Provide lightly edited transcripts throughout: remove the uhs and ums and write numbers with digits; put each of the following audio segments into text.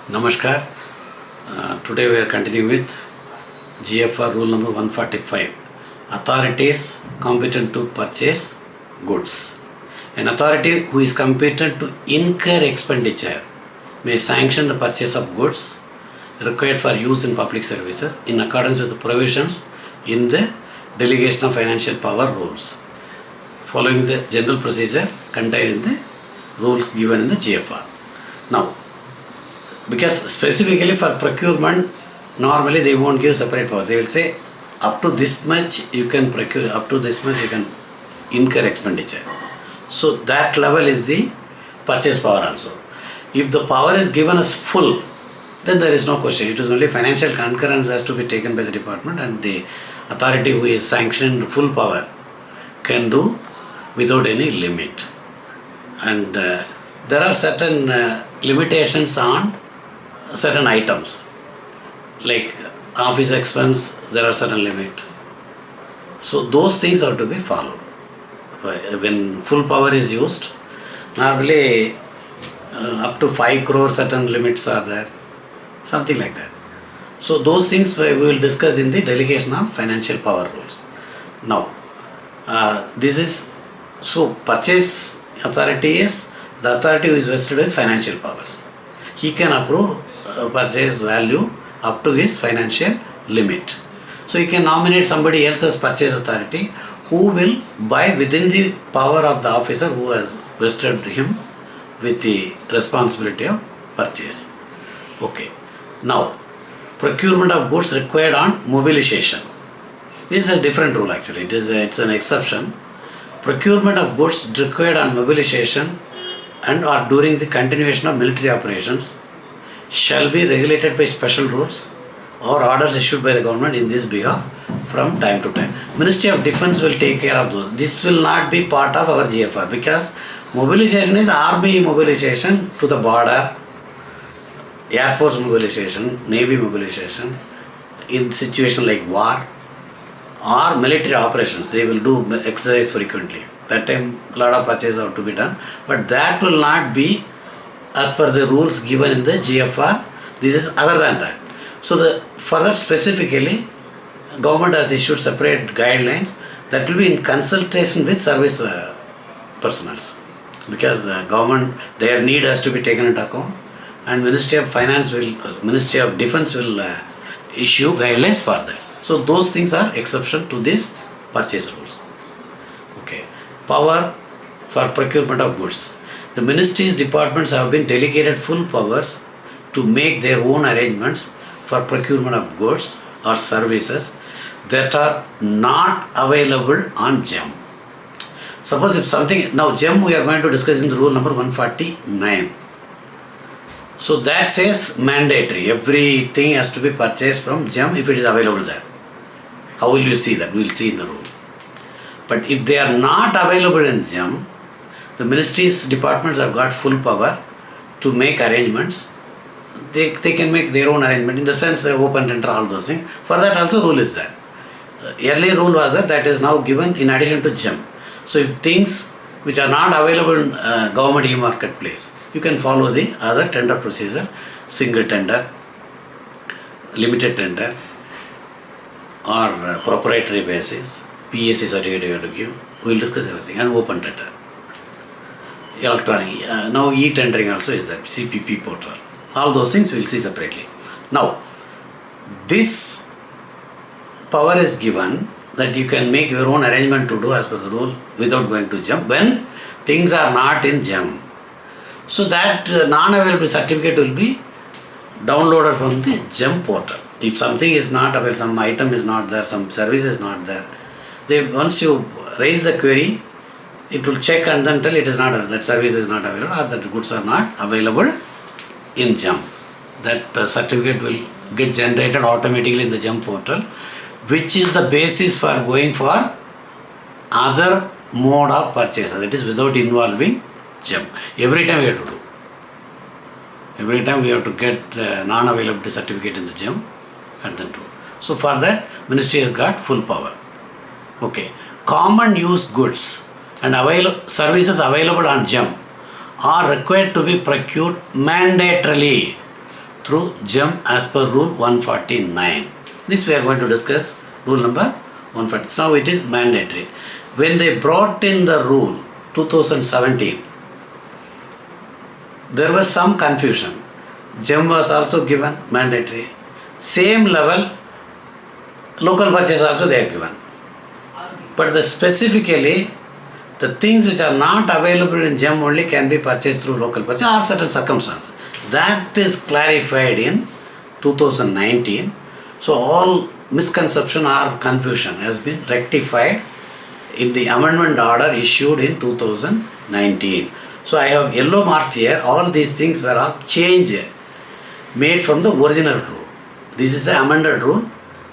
Namaskar. Today we are continuing with GFR rule number 145. Authorities competent to purchase goods. An authority who is competent to incur expenditure may sanction the purchase of goods required for use in public services in accordance with the provisions in the delegation of financial power rules, following the general procedure contained in the rules given in the GFR. Now, because specifically for procurement, normally they won't give separate power. They will say up to this much you can procure, up to this much you can incur expenditure. So that level is the purchase power also. If the power is given as full, then there is no question. It is only financial concurrence has to be taken by the department, and the authority who is sanctioned full power can do without any limit. And there are certain limitations on certain items, like office expense, there are certain limit. So those things have to be followed. When full power is used, normally up to 5 crore certain limits are there, something like that. So those things we will discuss in the delegation of financial power rules. Now, this is, so purchase authority is the authority who is vested with financial powers. He can approve purchase value up to his financial limit. So he can nominate somebody else as purchase authority who will buy within the power of the officer who has vested him with the responsibility of purchase. Okay. Now, procurement of goods required on mobilization. This is a different rule actually. It's an exception. Procurement of goods required on mobilization and or during the continuation of military operations shall be regulated by special rules or orders issued by the government in this behalf from time to time. Ministry of Defence will take care of those. This will not be part of our GFR because mobilization is army mobilization to the border, Air Force mobilization, Navy mobilization, in situation like war or military operations. They will do exercise frequently. That time a lot of purchases have to be done, but that will not be as per the rules given in the GFR. This is other than that. So for that specifically, government has issued separate guidelines that will be in consultation with service personnels, because government, their need has to be taken into account, and Ministry of Finance will, Ministry of Defence will issue guidelines for that. So those things are exception to this purchase rules. Okay. Power for procurement of goods. The ministries, departments have been delegated full powers to make their own arrangements for procurement of goods or services that are not available on GEM. Suppose if something, now GEM we are going to discuss in the rule number 149. So that says mandatory, everything has to be purchased from GEM if it is available there. How will you see that? We will see in the rule. But if they are not available in GEM, the ministries, departments have got full power to make arrangements. They can make their own arrangement in the sense they open tender, all those things. For that also rule is there. Earlier rule was that is now given in addition to GEM. So if things which are not available in government e-marketplace, you can follow the other tender procedure, single tender, limited tender, or proprietary basis, PAC certificate you have to give. We will discuss everything, and open tender. Electronic, now e-tendering also is there, CPP portal. All those things we will see separately. Now, this power is given that you can make your own arrangement to do as per the rule without going to GEM when things are not in GEM. So that non-available certificate will be downloaded from the GEM portal. If something is not available, some item is not there, some service is not there, once you raise the query, it will check and then tell it is not, that service is not available or that goods are not available in GEM. That certificate will get generated automatically in the GEM portal, which is the basis for going for other mode of purchase, that is without involving GEM. Every time we have to do. Every time we have to get the non-availability certificate in the GEM and then do. So for that, ministry has got full power. Okay. Common use goods and services available on GEM are required to be procured mandatorily through GEM as per rule 149. This we are going to discuss rule number 140. So it is mandatory. When they brought in the rule 2017, there was some confusion. GEM was also given mandatory. Same level, local purchase also they are given. But specifically, the things which are not available in GEM only can be purchased through local purchase or certain circumstances. That is clarified in 2019. So all misconception or confusion has been rectified in the amendment order issued in 2019. So I have yellow marked here. All these things were all changed, made from the original rule. This is the amended rule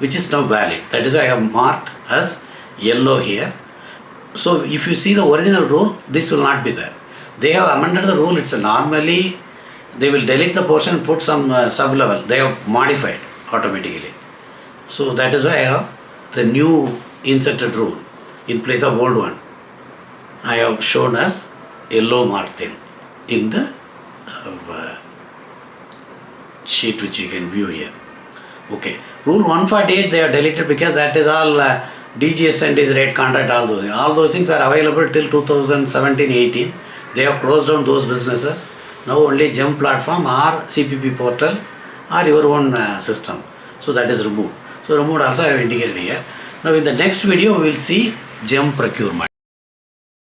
which is now valid. That is why I have marked as yellow here. So if you see the original rule, this will not be there. They have amended the rule. It's normally they will delete the portion and put some sub-level. They have modified automatically. So that is why I have the new inserted rule in place of old one. I have shown as yellow marked thing in the sheet which you can view here. Okay. Rule 148 they are deleted because that is all DGS and his rate contract, all those things. All those things are available till 2017-18. They have closed down those businesses. Now only GEM platform or CPP portal or your own system. So that is removed. So removed also I have indicated here. Now in the next video we will see GEM procurement.